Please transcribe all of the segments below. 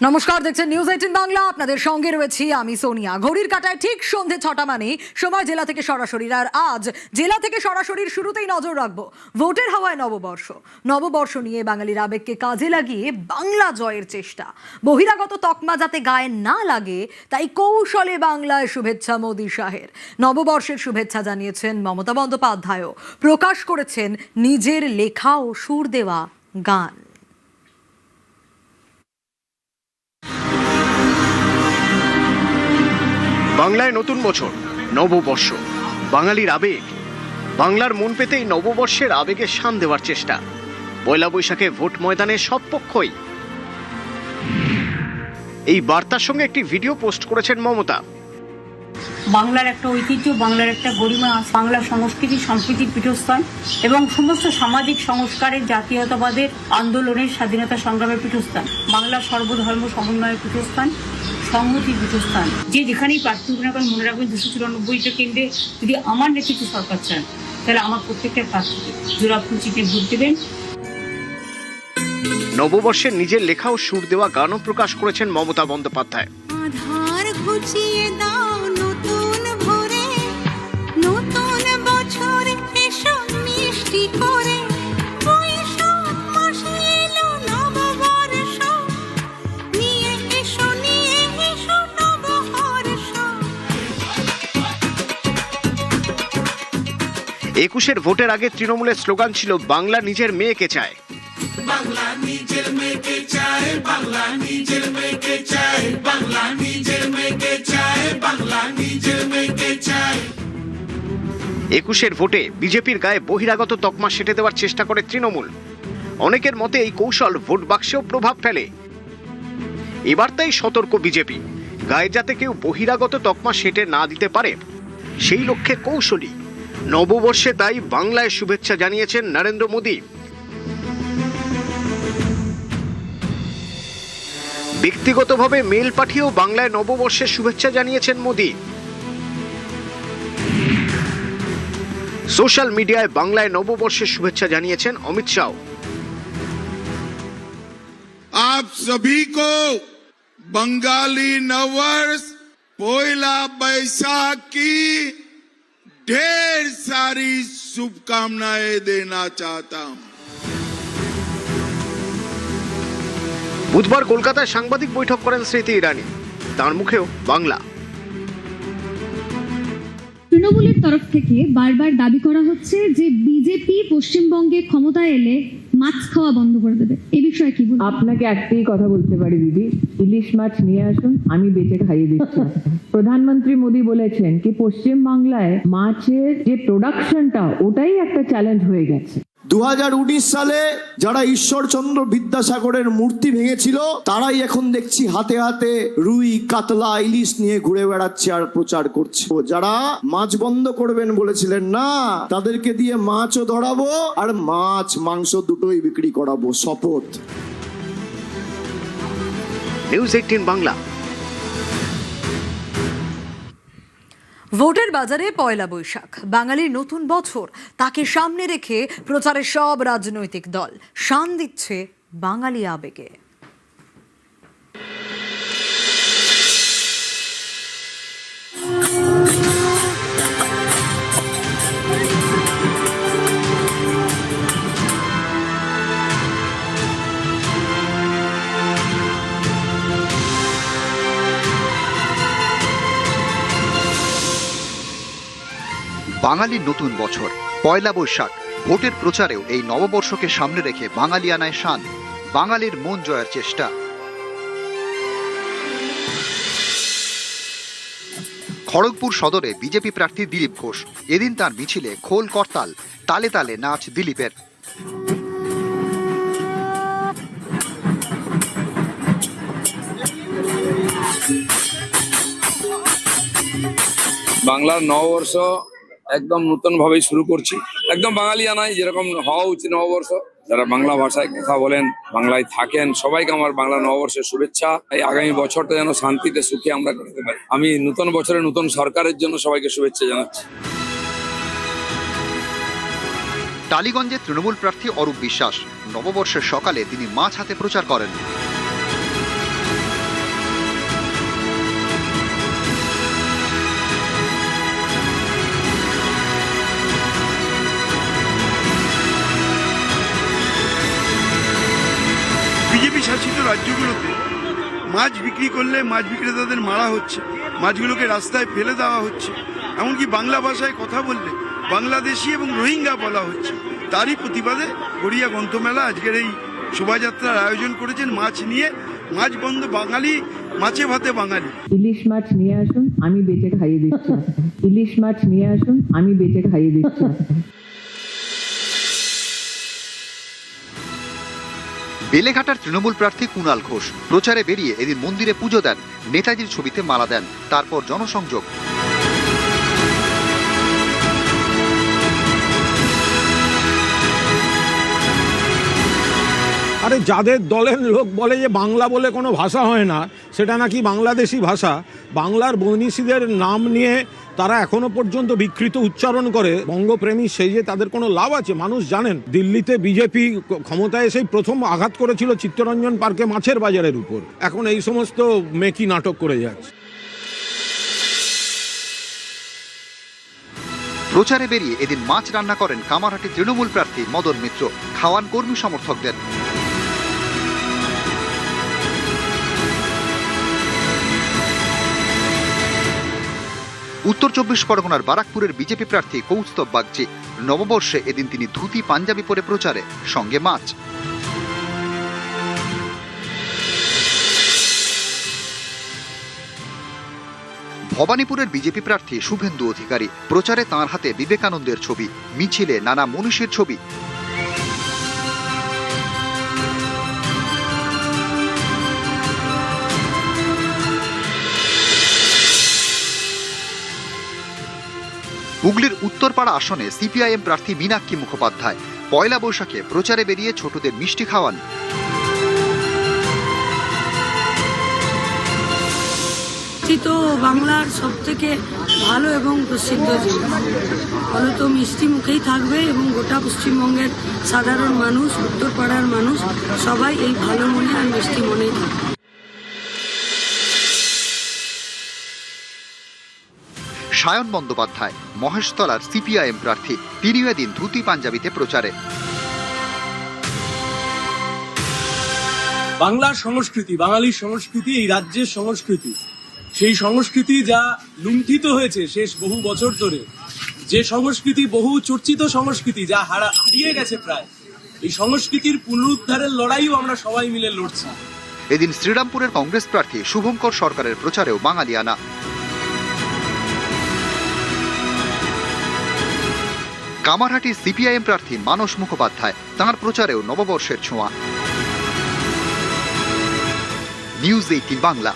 নমস্কার, দেখছেন নিউজ 18 বাংলা। আপনাদের সঙ্গে রয়েছি আমি সোনিয়া। ঘড়ির কাঁটায় ঠিক সন্ধে 6টা মানে সময় জেলা থেকে সরাসরি। আর আজ জেলা থেকে সরাসরির শুরুতেই নজর রাখবো ভোটের হাওয়ায় নববর্ষ নিয়ে বাঙালির আবেগকে কাজে লাগিয়ে বাংলা জয়ের চেষ্টা। বহিরাগত তকমা যাতে গায়ে না লাগে তাই কৌশলে বাংলায় শুভেচ্ছা মোদী শাহের। নববর্ষের শুভেচ্ছা জানিয়েছেন মমতা বন্দ্যোপাধ্যায়ও। প্রকাশ করেছেন নিজের লেখা ও সুর দেওয়া গান। বাংলায় নতুন বছর, নববর্ষ, বাঙালির আবেগ। বাংলার মন পেতেই নববর্ষের আবেগে শান দেওয়ার চেষ্টা। পয়লা বৈশাখে ভোট ময়দানে সব পক্ষই। এই বার্তার সঙ্গে একটি ভিডিও পোস্ট করেছেন মমতা। বাংলার একটা ঐতিহ্য, বাংলার একটা গরিমা, বাংলা সংস্কৃতি সম্প্রীতির পীঠস্থান এবং সমস্ত সামাজিক সংস্কারের, জাতীয়তাবাদের আন্দোলনের, স্বাধীনতা সংগ্রামের পীঠস্থান। বাংলা সর্বধর্ম সমন্বয়ের পীঠস্থান, সংহতির পীঠস্থান। যে যেখানেই প্রার্থী না করেন মনে রাখবেন 294টা কেন্দ্রে যদি আমার নেতৃত্বে সরকার চান তাহলে আমার প্রত্যেকটা প্রার্থীকে জোড়াফুল চিঠি ভোট দেবেন। নববর্ষের নিজের লেখা ও সুর দেওয়া গানও প্রকাশ করেছেন মমতা বন্দ্যোপাধ্যায়। আধার ঘুচিয়ে দাও নতুন ভোরে, নতুন বছর এসো মিষ্টি করে, বৈশাখ মাসে এলো নববর্ষ, নিয়ে এসো নববর্ষ। 21-এর ভোটের আগে তৃণমূলের স্লোগান ছিল বাংলা নিজের মেয়েকে চায়। বাংলা নিজের মেয়েকে চায়, বাংলা নিজের মেয়েকে চায়, বাংলা নিজের মেয়েকে চায়, বাংলা নিজের মেয়েকে চায়। 21-এর ভোটে বিজেপির গায়ে বহিরাগত তকমা সেঁটে দেওয়ার চেষ্টা করে তৃণমূল। অনেকের মতে এই কৌশল ভোট বাক্সেও প্রভাব ফেলে। এবার তাই সতর্ক বিজেপি, গায়ে যাতে কেউ বহিরাগত তকমা সেঁটে না দিতে পারে সেই লক্ষ্যে কৌশলী। নববর্ষে তাই বাংলায় শুভেচ্ছা জানিয়েছেন নরেন্দ্র মোদী। ব্যক্তিগতভাবে মেল পাঠিয়েও বাংলায় নববর্ষের শুভেচ্ছা জানিয়েছেন মোদী। সোশ্যাল মিডিয়ায় বাংলায় নববর্ষের শুভেচ্ছা জানিয়েছেন অমিত শাহ। आप सभी को बंगाली नववर्ष पोयला बैसाख की ढेर सारी शुभकामनाएं देना चाहता हूं। বুধবার কলকাতায় সাংবাদিক বৈঠক করেন স্মৃতি ইরানি। তার মুখেও বাংলা। তৃণমূলের তরফ থেকে বারবার দাবি করা হচ্ছে যে বিজেপি পশ্চিমবঙ্গে ক্ষমতায় এলে মাছ খাওয়া বন্ধ করে দেবে। এই বিষয়ে কি বলবেন? আপনাকে একটাই কথা বলতে পারি দিদি, ইলিশ মাছ নিয়ে আসুন, আমি বেঁচে খাইয়ে দিচ্ছি। প্রধানমন্ত্রী মোদী বলেছেন কি পশ্চিম বাংলায় মাছের যে প্রোডাকশনটা ওটাই একটা চ্যালেঞ্জ হয়ে গেছে। 2019 সালে যারা ঈশ্বরচন্দ্র বিদ্যাসাগরের মূর্তি ভেঙেছিল তারাই এখন দেখছি হাতে হাতে রুই, কাতলা, ইলিশ নিয়ে ঘুরে বেড়াচ্ছে আর প্রচার করছে। যারা মাছ বন্ধ করবেন বলেছিলেন না, তাদেরকে দিয়ে মাছও ধরাবো আর মাছ মাংস দুটোই বিক্রি করাবো, শপথ। নিউজ 18 বাংলা। ভোটের বাজারে পয়লা বৈশাখ, বাঙালির নতুন বছর, তাকে সামনে রেখে প্রচারে সব রাজনৈতিক দল শান দিচ্ছে বাঙালি আবেগে। বাঙালির নতুন বছর পয়লা বৈশাখ, ভোটের প্রচারেও এই নববর্ষকে সামনে রেখে বাঙালিয়ানায় শান, বাঙালির মন জয়ের চেষ্টা। খড়গপুর সদরে বিজেপি প্রার্থী দিলীপ ঘোষ, এদিন তার মিছিলে খোল করতাল, তালে তালে নাচ দিলীপের। বাংলার নববর্ষ একদম নতুন ভাবে শুরু করছি, একদম বাঙালিয়ানায় যেরকম হওয়া উচিত নববর্ষ। যারা বাংলা ভাষায় কথা বলেন, বাংলায় থাকেন, সবাইকে আমার বাংলা নববর্ষের শুভেচ্ছা। এই আগামী বছরটা যেন শান্তিতে সুখে আমরা করতে পারি। আমি নতুন বছরে নতুন সরকারের জন্য সবাইকে শুভেচ্ছা জানাচ্ছি। টালিগঞ্জে তৃণমূল প্রার্থী অরূপ বিশ্বাস, নববর্ষের সকালে তিনি মাছ হাতে প্রচার করেন। মাছ বিক্রি করলে মাছ বিক্রেতাদের মারা হচ্ছে, মাছগুলোকে রাস্তায় ফেলে দেওয়া হচ্ছে, এমনকি বাংলা ভাষায় কথা বললে বাংলাদেশি এবং রোহিঙ্গা বলা হচ্ছে। তারই প্রতিবাদে গড়িয়া গ্রন্থমেলা আজকের এই শোভাযাত্রার আয়োজন করেছেন। মাছ নিয়ে, মাছ বন্ধ বাঙালি, মাছে ভাতে বাঙালি। ইলিশ মাছ নিয়ে আসুন, আমি বেচে খাইয়ে দিচ্ছি। ইলিশ মাছ নিয়ে আসুন, আমি বেচে খাইয়ে দিচ্ছি। বেলেঘাটার তৃণমূল প্রার্থী কুণাল ঘোষ প্রচারে বেরিয়ে এদিন মন্দিরে পুজো দেন, নেতাজির ছবিতে মালা দেন, তারপর জনসংযোগ। আরে যাদের দলের লোক বলে যে বাংলা বলে কোনো ভাষা হয় না, সেটা নাকি বাংলাদেশি ভাষা, বাংলার বনিশীদের নাম নিয়ে তারা এখনো পর্যন্ত বিকৃত উচ্চারণ করে, বঙ্গপ্রেমী সেই যে তাদের কোনো লাভ আছে? মানুষ জানেন দিল্লিতে বিজেপি ক্ষমতায় এসেই প্রথম আঘাত করেছিল চিত্তরঞ্জন পার্কে মাছের বাজারের উপর, এখন এই সমস্ত মেকি নাটক করে যাচ্ছে। প্রচারে বেরিয়ে এদিন মাছ রান্না করেন কামারহাটি তৃণমূল প্রার্থী মদন মিত্র, খাওয়ান কর্মী সমর্থকদের। উত্তর 24 পরগনার বারাকপুরের বিজেপি প্রার্থী কৌস্তব বাগচি, নববর্ষে এদিন তিনি ধুতি পাঞ্জাবি পরে প্রচারে, সঙ্গে মাছ। ভবানীপুরের বিজেপি প্রার্থী শুভেন্দু অধিকারী, প্রচারে তাঁর হাতে বিবেকানন্দের ছবি, মিছিলে নানা মনীষীর ছবি। হুগলির উত্তরপাড়া আসনে সিপিআইএম প্রার্থী মীনাক্ষী মুখোপাধ্যায় পয়লা বৈশাখে প্রচারে বেরিয়ে ছোটদের মিষ্টি খাওয়ান। তো বাংলার সব থেকে ভালো এবং প্রসিদ্ধ জিনিস ফলত মিষ্টি মুখেই থাকবে এবং গোটা পশ্চিমবঙ্গের সাধারণ মানুষ, উত্তরপাড়ার মানুষ সবাই এই ভালো মনে আর মিষ্টি মনেই থাকবে। সায়ন বন্দ্যোপাধ্যায় মহেশতলার সিপিআইএম প্রার্থী, তিনিও এদিন ধুতি পাঞ্জাবিতে প্রচারে। বাংলার সংস্কৃতি, বাঙালির সংস্কৃতি, এই রাজ্যের সংস্কৃতি, সেই সংস্কৃতি যা লুণ্ঠিত হয়েছে শেষ বহু বছর ধরে, যে সংস্কৃতি, বহু চর্চিত সংস্কৃতি যা হারিয়ে গেছে প্রায়, এই সংস্কৃতির পুনরুদ্ধারের লড়াইও আমরা সবাই মিলে লড়ছি। এদিন শ্রীরামপুরের কংগ্রেস প্রার্থী শুভঙ্কর সরকারের প্রচারেও বাঙালিয়ানা। কামারহাটির সিপিআইএম প্রার্থী মানস মুখোপাধ্যায়, তাঁর প্রচারেও নববর্ষের ছোঁয়া। নিউজ 18 বাংলা।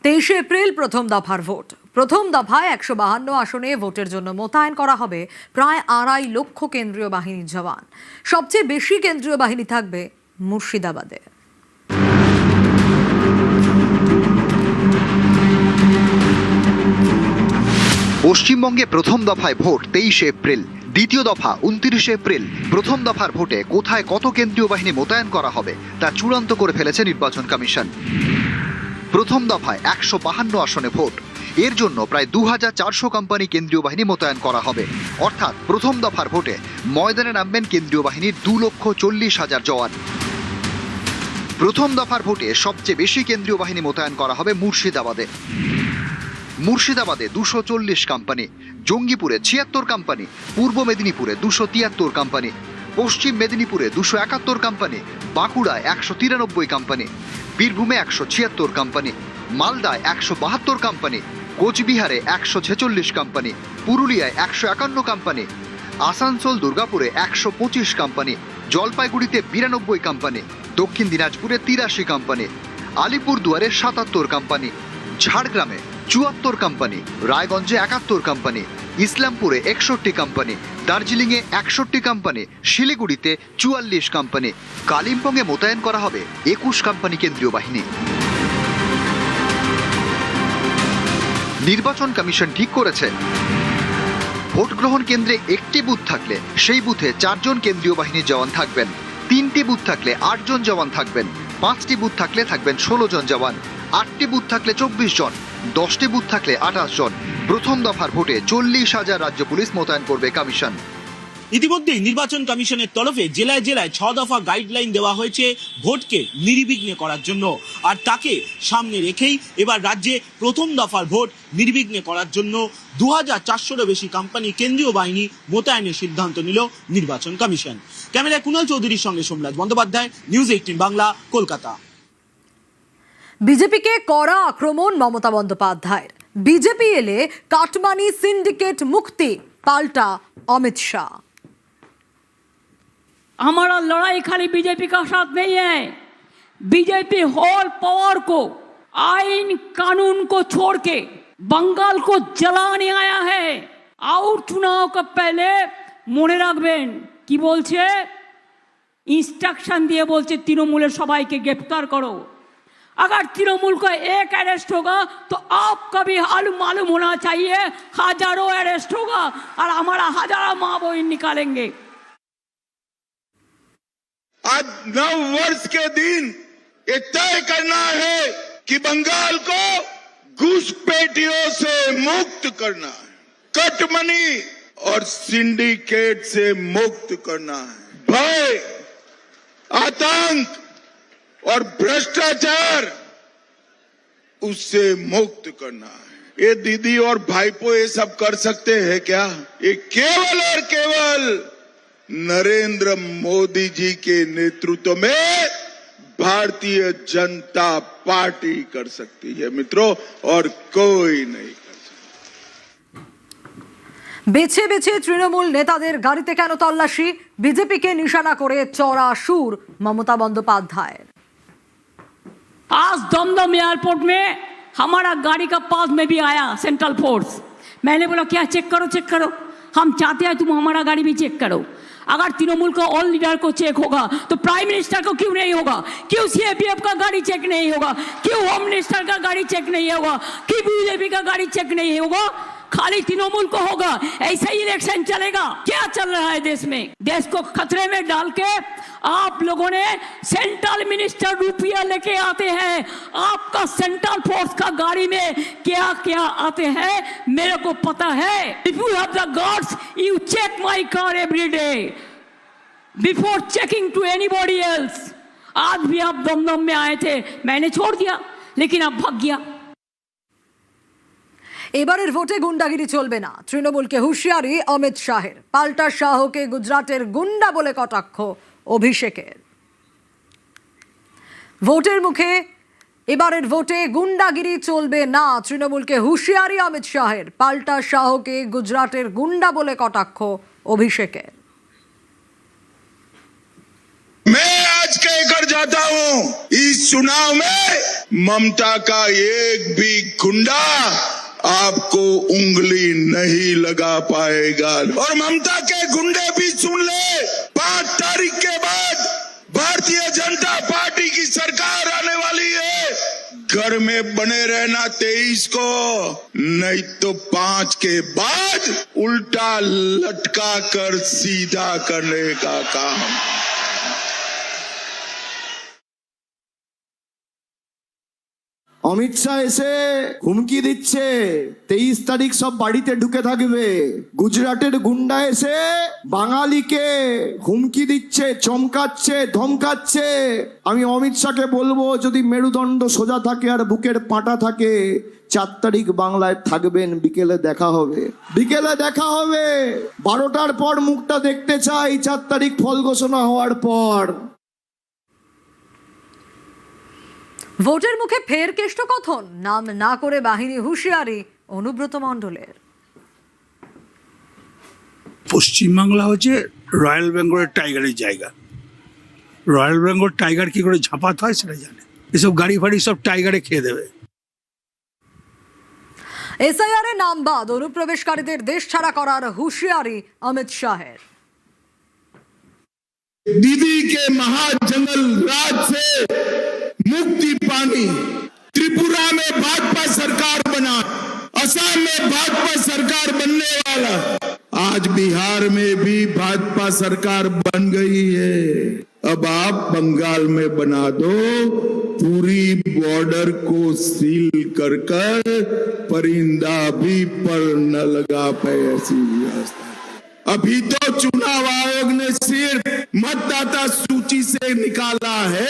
23 এপ্রিল প্রথম দফার ভোট। প্রথম দফায় 152 আসনে ভোটের জন্য মোতায়েন করা হবে প্রায় 2.5 লক্ষ কেন্দ্রীয় বাহিনীর জওয়ান। সবচেয়ে বেশি কেন্দ্রীয় বাহিনী থাকবে মুর্শিদাবাদে। পশ্চিমবঙ্গে প্রথম দফায় ভোট 23 এপ্রিল, দ্বিতীয় দফা 29 এপ্রিল। প্রথম দফার ভোটে কোথায় কত কেন্দ্রীয় বাহিনী মোতায়েন করা হবে তা চূড়ান্ত করে ফেলেছে নির্বাচন কমিশন। প্রথম দফায় 152 আসনে ভোট, এর জন্য প্রায় 2400 কোম্পানি কেন্দ্রীয় বাহিনী মোতায়েন করা হবে। অর্থাৎ প্রথম দফার ভোটে ময়দানে নামবেন কেন্দ্রীয় বাহিনীর 2,40,000 জওয়ান। প্রথম দফার ভোটে সবচেয়ে বেশি কেন্দ্রীয় বাহিনী মোতায়েন করা হবে মুর্শিদাবাদে। মুর্শিদাবাদে 240 কোম্পানি, জঙ্গিপুরে 76 কোম্পানি, পূর্ব মেদিনীপুরে 273 কোম্পানি, পশ্চিম মেদিনীপুরে 271 কোম্পানি, বাঁকুড়ায় 193 কোম্পানি, বীরভূমে 176 কোম্পানি, মালদায় 172 কোম্পানি, কোচবিহারে 146 কোম্পানি, পুরুলিয়ায় 151 কোম্পানি, আসানসোল দুর্গাপুরে 125 কোম্পানি, জলপাইগুড়িতে 92 কোম্পানি, দক্ষিণ দিনাজপুরে 83 কোম্পানি, আলিপুরদুয়ারে 77 কোম্পানি, ঝাড়গ্রামে 74 কোম্পানি, রায়গঞ্জে 71 কোম্পানি, ইসলামপুরে 61 কোম্পানি, দার্জিলিংয়ে 61 কোম্পানি, শিলিগুড়িতে 44 কোম্পানি, কালিম্পংয়ে মোতায়েন করা হবে 21 কোম্পানি কেন্দ্রীয় বাহিনী। নির্বাচন কমিশন ঠিক করেছে, ভোট গ্রহণ কেন্দ্রে একটি বুথ থাকলে সেই বুথে 4 জন কেন্দ্রীয় বাহিনীর জওয়ান থাকবেন, 3টি বুথ থাকলে 8 জন জওয়ান থাকবেন, 5টি বুথ থাকলে থাকবেন 16 জন জওয়ান, 8টি বুথ থাকলে 24 জন, 10টি বুথ থাকলে 28 জন। প্রথম দফার ভোটে 40,000 রাজ্য পুলিশ মোতায়েন করবে কমিশন। ইতিমধ্যেই নির্বাচন কমিশনের তরফে জেলায় জেলায় 6 দফা গাইডলাইন দেওয়া হয়েছে ভোটকে নির্বিঘ্নে করার জন্য, আর তাকে সামনে রেখেই এবার রাজ্যে প্রথম দফার ভোট নির্বিঘ্নে করার জন্য 2400-এরও বেশি কোম্পানি কেন্দ্রীয় বাহিনী মোতায়েনের সিদ্ধান্ত নিল নির্বাচন কমিশন। ক্যামেরায় কুণাল চৌধুরীর সঙ্গে সোমরাজ বন্দ্যোপাধ্যায়, নিউজ 18 বাংলা, কলকাতা। বিজেপিকে কড়া আক্রমণ মমতা বন্দ্যোপাধ্যায়ের। বিজেপি এলে কাটমানি সিন্ডিকেট মুক্তি, পাল্টা अमित शाह। हमारा लड़ाई खाली बीजेपी का साथ नहीं है। बीजेपी होल पावर को, आइन कानून को छोड़ के बंगाल को जलाने आया है। और चुनाव का पहले মনে রাখবেন কি বলছে, इंस्ट्रक्शन दिए बोलছে तृणमूलेर সবাইকে গ্রেফতার करो। अगर तृणमूल का एक अरेस्ट होगा तो आपका भी हाल मालूम होना चाहिए, हजारों अरेस्ट होगा और हमारा हजारों माँ बहन निकालेंगे। आज 9 वर्ष के दिन ये तय करना है कि बंगाल को घुसपैठियों से मुक्त करना है, कट मनी और सिंडिकेट से मुक्त करना है, भय, आतंक और भ्रष्टाचार उससे मुक्त करना है। ये दीदी और भाईपो ये सब कर सकते हैं क्या? ये केवल और केवल नरेंद्र मोदी जी के नेतृत्व में भारतीय जनता पार्टी कर सकती है मित्रों, और कोई नहीं कर सकता। বেছে বেছে তৃণমূল নেতাদের গাড়িতে কেন তল্লাশি? বিজেপিকে নিশানা করে চড়া সুর মমতা বন্দ্যোপাধ্যায়ের। आज दमदम एयरपोर्ट में हमारा गाड़ी का पास में भी आया सेंट्रल फोर्स। मैंने बोला क्या चेक करो, चेक करो, हम चाहते हैं तुम हमारा गाड़ी भी चेक करो। अगर तृणमूल का ऑल लीडर को चेक होगा तो प्राइम मिनिस्टर को क्यों नहीं होगा? क्यों सीएपीएफ का गाड़ी चेक नहीं होगा? क्यों होम मिनिस्टर का गाड़ी चेक नहीं होगा? क्यों बीजेपी का गाड़ी चेक नहीं होगा? खाली तृणमूल को होगा? ऐसा ही इलेक्शन चलेगा? क्या चल रहा है देश में? देश को खतरे में डाल के आप लोगों ने सेंट्रल मिनिस्टर रुपया लेके आते हैं। आपका सेंट्रल फोर्स का गाड़ी में क्या क्या आते हैं मेरे को पता है। If you have the guts you check my car every day before checking to anybody else. आज भी आप दमदम में आए थे, मैंने छोड़ दिया, लेकिन अब भाग गया। এবারের ভোটে গুন্ডাগিরি চলবে না, তৃণমূলকে হুঁশিয়ারি অমিত শাহের। পাল্টা শাহকে গুজরাটের গুন্ডা বলে কটাক্ষ অভিষেকের। ভোটের মুখে এবারের ভোটে গুন্ডাগিরি চলবে না, তৃণমূলকে হুঁশিয়ারি অমিত শাহের। পাল্টা শাহকে গুজরাটের গুন্ডা বলে কটাক্ষ অভিষেকের। मैं आज कहकर जाता हूं, इस चुनाव में ममता का एक भी गुंडा आपको उंगली नहीं लगा पाएगा। और ममता के गुंडे भी सुन ले, 5 तारीख के बाद भारतीय जनता पार्टी की सरकार आने वाली है। घर में बने रहना 23 को, नहीं तो 5 के बाद उल्टा लटका कर सीधा करने का काम। অমিত শাহ এসে হুমকি দিচ্ছে 23 তারিখ সব বাড়িতে ঢুকে থাকবে। গুজরাটের গুন্ডা এসে বাঙালিকে হুমকি দিচ্ছে, চমকাচ্ছে, ধমকাচ্ছে। আমি অমিত শাহকে বলবো, যদি মেরুদণ্ড সোজা থাকে আর বুকের পাটা থাকে, 4 তারিখ বাংলায় থাকবেন, বিকেলে দেখা হবে, বিকেলে দেখা হবে। 12টার পর মুখটা দেখতে চাই, 4 তারিখ ফল ঘোষণা হওয়ার পর। ভোটের মুখে ফের কেষ্টকথন, নাম না করে বাহিনী হুঁশিয়ারি অনুব্রত মণ্ডলের। পশ্চিমবাংলা হচ্ছে রয়্যাল বেঙ্গলের টাইগারের জায়গা। রয়্যাল বেঙ্গল টাইগার কি করে ঝাঁপাতে হয় সেটা জানে। এসব গাড়ি ফাড়ি সব টাইগারে খেয়ে দেবে। এসআইআর এর নাম বাদ অনুপ্রবেশকারীদের দেশ ছাড়া করার হুঁশিয়ারি অমিত শাহের। दीदी के महाजंगल राज से मुक्ति पानी, त्रिपुरा में भाजपा सरकार बना, असम में भाजपा सरकार बनने वाला, आज बिहार में भी भाजपा सरकार बन गई है। अब आप बंगाल में बना दो, पूरी बॉर्डर को सील कर परिंदा भी पर न लगा पाए ऐसी व्यवस्था। अभी तो चुनाव आयोग ने सिर्फ मतदाता सूची से निकाला है,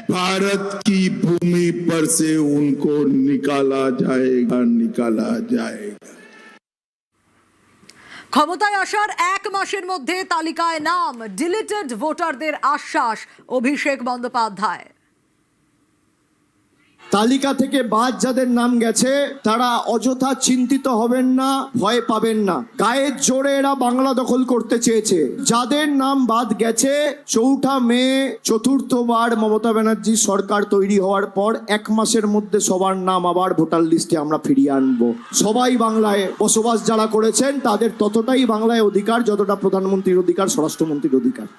भारत की भूमि पर से उनको निकाला जाएगा। ক্ষমতায় আসার এক মাসের মধ্যে তালিকায় নাম, ডিলিটেড ভোটারদের আশ্বাস অভিষেক বন্দ্যোপাধ্যায়। তালিকা থেকে বাদ যাদের নাম গেছে তারা অযথা চিন্তিত হবেন না, ভয় পাবেন না। গায়ের জোরে এরা বাংলা দখল করতে চেয়েছে। যাদের নাম বাদ গেছে, 4 মে চতুর্থবার মমতা ব্যানার্জি সরকার তৈরি হওয়ার পর 1 মাসের মধ্যে সবার নাম আবার ভোটার লিস্টে আমরা ফিরিয়ে আনবো। সবাই বাংলায় বসবাস যারা করেছেন তাদের ততটাই বাংলায় অধিকার যতটা প্রধানমন্ত্রীর অধিকার, স্বরাষ্ট্রমন্ত্রীর অধিকার।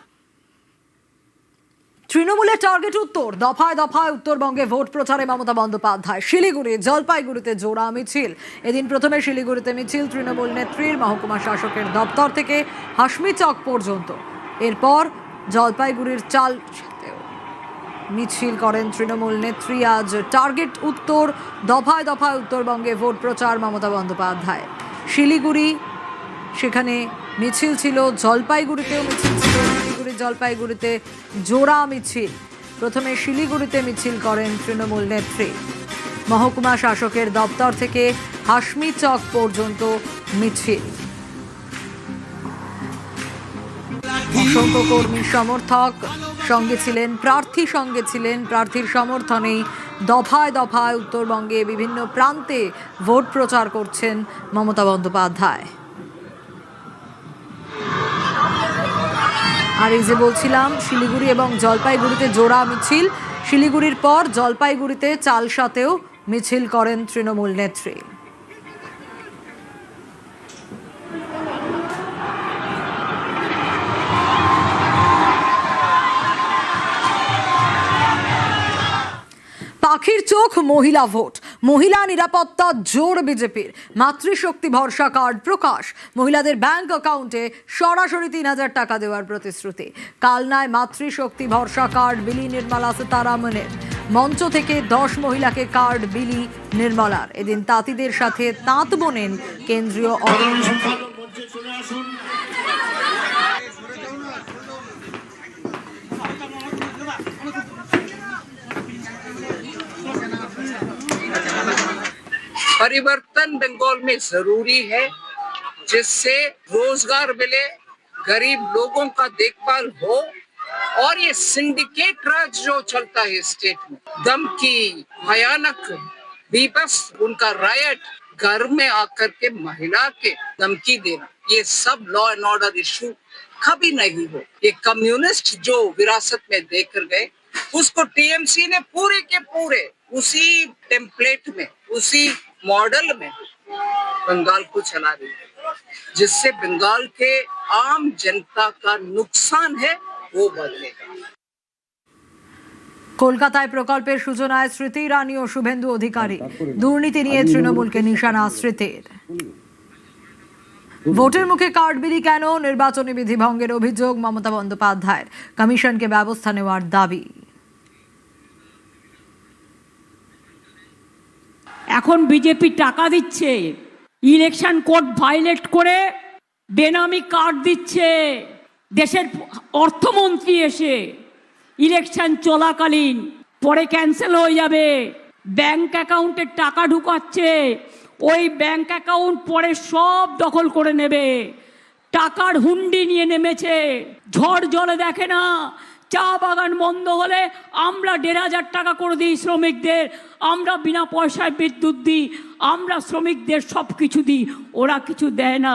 তৃণমূলের টার্গেট উত্তর, দফায় দফায় উত্তরবঙ্গে ভোট প্রচারে মমতা বন্দ্যোপাধ্যায়। শিলিগুড়ি, জলপাইগুড়িতে জোড়া মিছিল। এদিন প্রথমে শিলিগুড়িতে মিছিল তৃণমূল নেত্রীর, মহকুমা শাসকের দপ্তর থেকে হাসমি চক পর্যন্ত। এরপর জলপাইগুড়ির চাল মিছিল করেন তৃণমূল নেত্রী। আজ টার্গেট উত্তর, দফায় দফায় উত্তরবঙ্গে ভোট প্রচার মমতা বন্দ্যোপাধ্যায়। শিলিগুড়ি, সেখানে মিছিল ছিল, জলপাইগুড়িতেও মিছিল ছিল। শিলিগুড়ি জলপাইগুড়িতে জোড়া মিছিল। প্রথমে শিলিগুড়িতে মিছিল করেন তৃণমূল নেত্রী। মহকুমা শাসকের দপ্তর থেকে হাসমি চক পর্যন্ত মিছিল। অসংখ্য কর্মী সমর্থক সঙ্গে ছিলেন, প্রার্থী সঙ্গে ছিলেন। প্রার্থীর সমর্থনেই দফায় দফায় উত্তরবঙ্গে বিভিন্ন প্রান্তে ভোট প্রচার করছেন মমতা বন্দ্যোপাধ্যায়। আর এই যে বলছিলাম, শিলিগুড়ি এবং জলপাইগুড়িতে জোড়া মিছিল। শিলিগুড়ির পর জলপাইগুড়িতে চালসাতেও মিছিল করেন তৃণমূল নেত্রী। পাখির চোখ মহিলা ভোট, মহিলা নিরাপত্তা জোর বিজেপির। মাতৃশক্তি ভরসা কার্ড প্রকাশ, মহিলাদের ব্যাংক অ্যাকাউন্টে সরাসরি 3,000 টাকা দেওয়ার প্রতিশ্রুতি। কালনায় মাতৃশক্তি ভরসা কার্ড বিলি নির্মলা সীতারামনের। মঞ্চ থেকে 10 মহিলাকে কার্ড বিলি নির্মলার। এদিন তাঁতিদের সাথে তাঁত বোনেন কেন্দ্রীয় परिवर्तन बंगाल में जरूरी है, जिससे रोजगार मिले, गरीब लोगों का देखभाल हो। और ये सिंडिकेट राज जो चलता है स्टेट में, धमकी, भयानक, बीबस, उनका रायट, घर में आकर के महिला के धमकी देना, ये सब लॉ एंड ऑर्डर इशू कभी नहीं हो। ये कम्युनिस्ट जो विरासत में देकर गए, उसको टीएमसी ने पूरे के पूरे उसी टेम्पलेट में, उसी मॉडल में बंगाल को चला रही है, जिससे बंगाल के आम जनता का नुकसान है वो बदलेगा। কলকাতায় প্রকল্পের সূচনায় স্মৃতি ইরানি ও শুভেন্দু অধিকারী। দুর্নীতি নিয়ে তৃণমূলকে নিশানা স্মৃতির। ভোটের মুখে কার্ড বিলি কেন? নির্বাচনী বিধি ভঙ্গের অভিযোগ মমতা বন্দ্যোপাধ্যায়ের। কমিশনকে ব্যবস্থা নেওয়ার দাবি। এখন বিজেপি টাকা দিচ্ছে, ইলেকশন কোড ভায়োলেট করে বেনামি কার্ড দিচ্ছে। দেশের অর্থমন্ত্রী এসে ইলেকশন চলাকালীন পরে ক্যান্সেল হয়ে যাবে, ব্যাংক অ্যাকাউন্টে টাকা ঢুকাচ্ছে। ওই ব্যাংক অ্যাকাউন্ট পরে সব দখল করে নেবে। টাকার হুন্ডি নিয়ে নেমেছে, ঝড় জলে দেখে না। চা বাগান বন্ধ হলে আমরা 1,500 টাকা করে দিই শ্রমিকদের, আমরা বিনা পয়সায় বিদ্যুৎ দিই, আমরা শ্রমিকদের সব কিছু দিই, ওরা কিছু দেয় না।